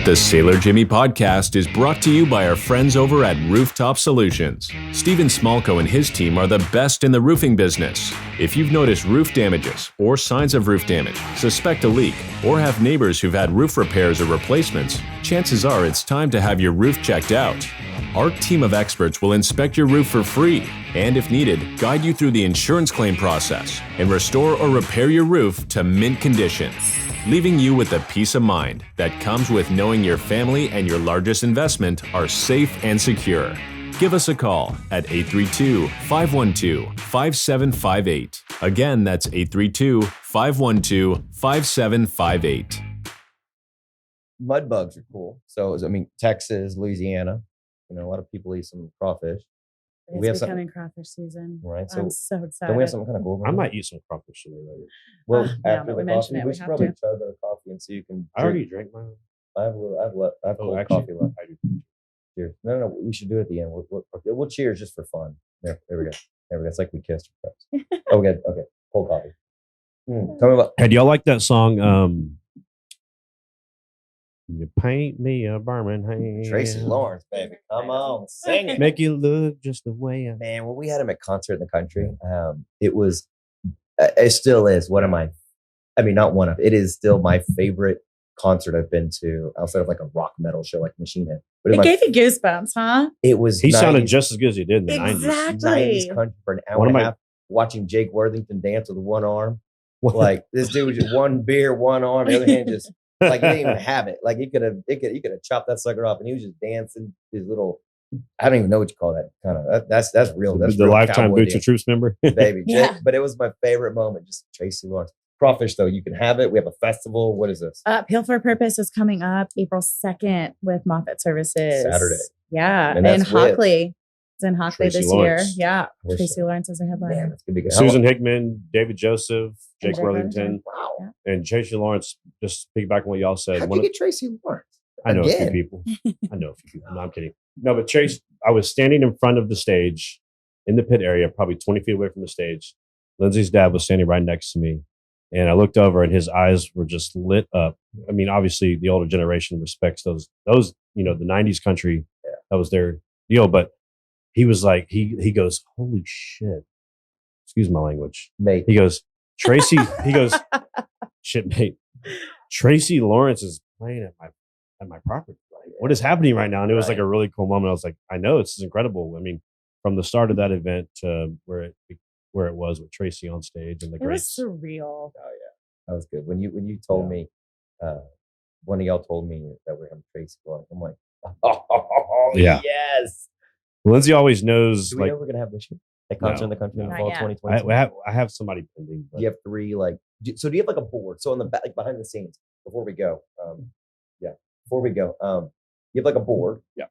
The Sailor Jimmy podcast is brought to you by our friends over at Rooftop Solutions. Steven Smolko and his team are the best in the roofing business. If you've noticed roof damages or signs of roof damage, suspect a leak, or have neighbors who've had roof repairs or replacements, chances are it's time to have your roof checked out. Our team of experts will inspect your roof for free and, if needed, guide you through the insurance claim process and restore or repair your roof to mint condition, leaving you with the peace of mind that comes with knowing your family and your largest investment are safe and secure. Give us a call at 832-512-5758. Again, that's 832-512-5758. Mud bugs are cool. So, Texas, Louisiana, a lot of people eat some crawfish. It's becoming crawfish season. Right. I'm so excited. Don't we have something kind of cool? I might eat some crawfish later. Well, after the coffee, we should probably chug our coffee and so you can. I already drank mine. I have cold coffee left. I do. Cheers. No, we should do it at the end. We'll cheers just for fun. There we go. It's like we kissed our cups. Oh, good. Okay. Cold coffee. Tell me about. Hey, do y'all like that song? You paint me a Birmingham. Tracy Lawrence, baby. Come on, sing it. Make you look just the way I. Man, when we had him at concert in the country, it still is one of my, it is still my favorite concert I've been to outside of like a rock metal show like Machine Head. But it gave you goosebumps, huh? It was. He sounded just as good as he did in the 90s. Exactly. 90s country for an hour and a half, watching Jake Worthington dance with one arm. Like this dude was just one beer, one arm, the other hand just. Like he didn't even have it. Like he could have chopped that sucker off, and he was just dancing his little. I don't even know what you call that kind of. That's real. That's the real lifetime Boots and Troops member, baby. Yeah. But it was my favorite moment. Just Tracy Lawrence. Crawfish though, you can have it. We have a festival. What is this? Peel for Purpose is coming up April 2nd with Moffat Services. Saturday. Yeah, in Hockley. It's in Hockley this year. Yeah, Tracy Lawrence is a headliner. Man, that's gonna be good. Susan Hickman, David Joseph, Jake Worthington. Wow. Yeah. And Tracy Lawrence. Just piggyback on what y'all said. How'd you get Tracy Lawrence? I know a few people. No, I'm kidding. No, but Trace, I was standing in front of the stage in the pit area, probably 20 feet away from the stage. Lindsey's dad was standing right next to me. And I looked over and his eyes were just lit up. Obviously the older generation respects those, the 90s country. Yeah. That was their deal. But he was like, he goes, holy shit. Excuse my language. Mate. He goes, Tracy, shit, mate. Tracy Lawrence is playing at my property. Like, what is happening right now? And it was like a really cool moment. I was like, I know, this is incredible. From the start of that event to where it was with Tracy on stage and the It was surreal. Oh yeah, that was good. When you told me one of y'all told me that we're having Tracy going. I'm like, oh, Yeah. yes. Lindsey always knows. Do we know we're gonna have this year? That concert in the country in Not fall yet. 2022. I have somebody pending. But Do you have three so do you have like a board? So on the back, like behind the scenes, before we go, you have like a board. Yeah.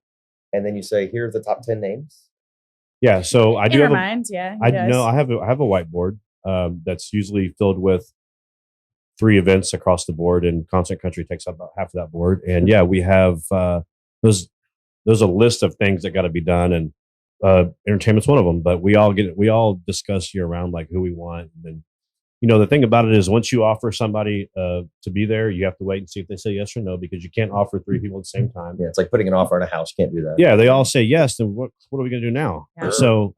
And then you say, here's the top 10 names. yeah, so I do have Mind, yeah. I have a whiteboard that's usually filled with 3 events across the board, and Concert Country takes up about half of that board. And yeah, we have there's a list of things that got to be done, and entertainment's one of them. But we all discuss year round like who we want, and then the thing about it is once you offer somebody to be there, you have to wait and see if they say yes or no, because you can't offer 3 people at the same time. Yeah, it's like putting an offer on a house. You can't do that. Yeah, they all say yes. Then what are we going to do now? Yeah. So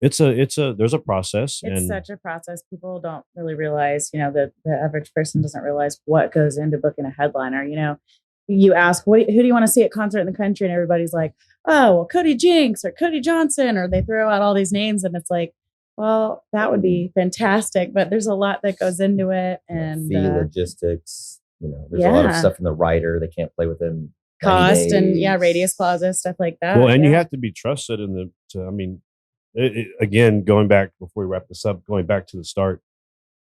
there's a process. It's such a process. People don't really realize, the average person doesn't realize what goes into booking a headliner. You ask, who do you want to see at Concert in the Country? And everybody's like, oh, well, Cody Jinks or Cody Johnson, or they throw out all these names. And it's like, well, that would be fantastic. But there's a lot that goes into it. And fee, logistics, there's a lot of stuff in the writer. They can't play within cost and radius clauses, stuff like that. Well, and you have to be trusted again, going back before we wrap this up, going back to the start,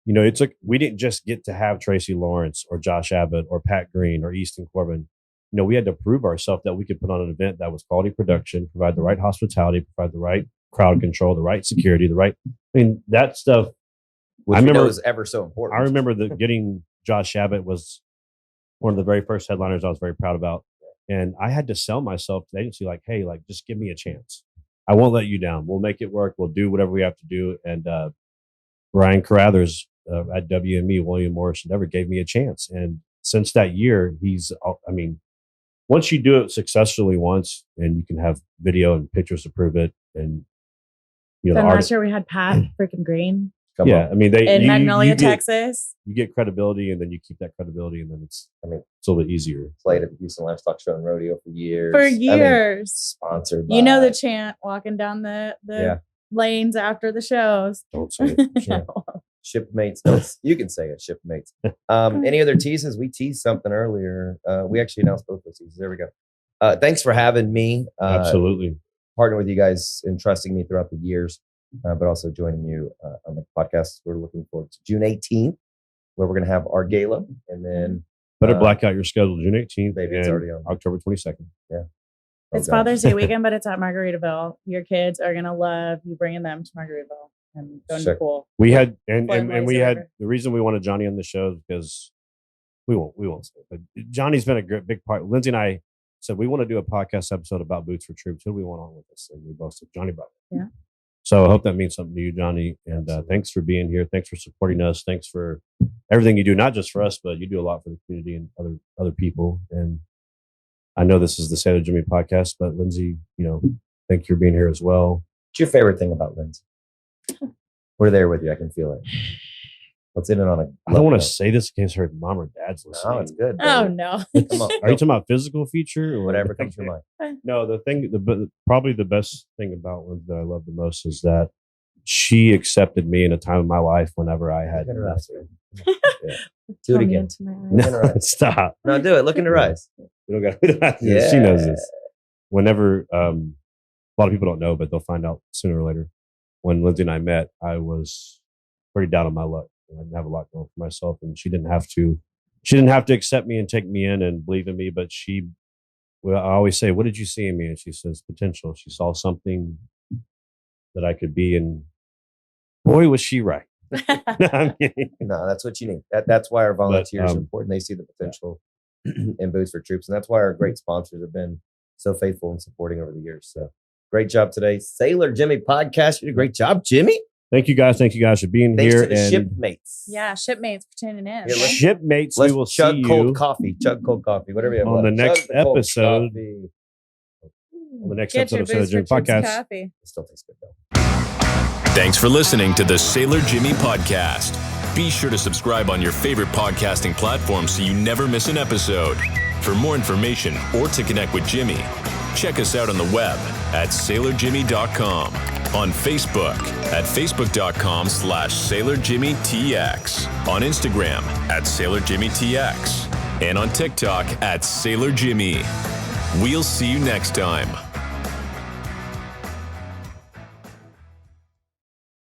we didn't just get to have Tracy Lawrence or Josh Abbott or Pat Green or Easton Corbin. We had to prove ourselves that we could put on an event that was quality production, provide the right hospitality, provide the right crowd control, the right security, that stuff. Which I remember is ever so important. I remember getting Josh Abbott was one of the very first headliners I was very proud about. And I had to sell myself to the agency like, hey, just give me a chance. I won't let you down. We'll make it work. We'll do whatever we have to do. And Ryan Carruthers at WME, William Morris, never gave me a chance. And since that year, once you do it successfully once, and you can have video and pictures to prove it, and last year we had Pat freaking Green. In Magnolia, Texas. You get credibility, and then you keep that credibility, and then it's a little bit easier. Played at the Houston Livestock Show and Rodeo for years. Sponsored by... the chant walking down the lanes after the shows. Don't say it. Shipmates. No, you can say it, shipmates. Any other teases? We teased something earlier. We actually announced both those teases. There we go. Thanks for having me. Absolutely. Partner with you guys and trusting me throughout the years, but also joining you on the podcast. We're looking forward to June 18th, where we're going to have our gala, and then better black out your schedule. June 18th, maybe it's already on October 22nd. Yeah, it's Father's Day weekend, but it's at Margaritaville. Your kids are going to love you bringing them to Margaritaville and going to the pool. We had and we had the reason we wanted Johnny on the show is because we won't say it, but Johnny's been a big part. Lindsey and I said we want to do a podcast episode about Boots for Troops. Who do we want on with us? And we both said Johnny Brown. Yeah. So I hope that means something to you, Johnny. And thanks for being here. Thanks for supporting us. Thanks for everything you do, not just for us, but you do a lot for the community and other people. And I know this is the Sailor Jimmy podcast, but Lindsey, thank you for being here as well. What's your favorite thing about Lindsey? We're there with you. I can feel it. What's in it on a... I don't want to say this in case her mom or dad's listening. No, it's good. Baby. Oh, no. Come on, are you talking about physical feature or whatever comes to mind? No, probably the best thing about Lindsey that I love the most is that she accepted me in a time of my life whenever I had nothing. Yeah. Do it again. No, stop. No, do it. Look in her eyes. We don't have to. Yeah. She knows this. Whenever, a lot of people don't know, but they'll find out sooner or later. When Lindsey and I met, I was pretty down on my luck. I didn't have a lot going for myself, and she didn't have to accept me and take me in and believe in me. But I always say, "What did you see in me?" And she says, "Potential." She saw something that I could be, and boy, was she right. No, that's what you need. That's why our volunteers are important. They see the potential in Boots for Troops, and that's why our great sponsors have been so faithful and supporting over the years. So great job today, Sailor Jimmy podcast. You did a great job, Jimmy. Thank you guys. Thank you guys for being Thanks here. To the shipmates. Yeah, shipmates for tuning in. Yeah, shipmates, let's we will chug see cold you coffee. Chug cold coffee. Whatever you have on left. the next episode. On the next episode of Sailor Jimmy podcast. It still tastes good though. Thanks for listening to the Sailor Jimmy podcast. Be sure to subscribe on your favorite podcasting platform so you never miss an episode. For more information or to connect with Jimmy, check us out on the web at sailorjimmy.com, on Facebook at facebook.com/SailorJimmyTX, on Instagram at SailorJimmyTX, and on TikTok at Sailor Jimmy. We'll see you next time.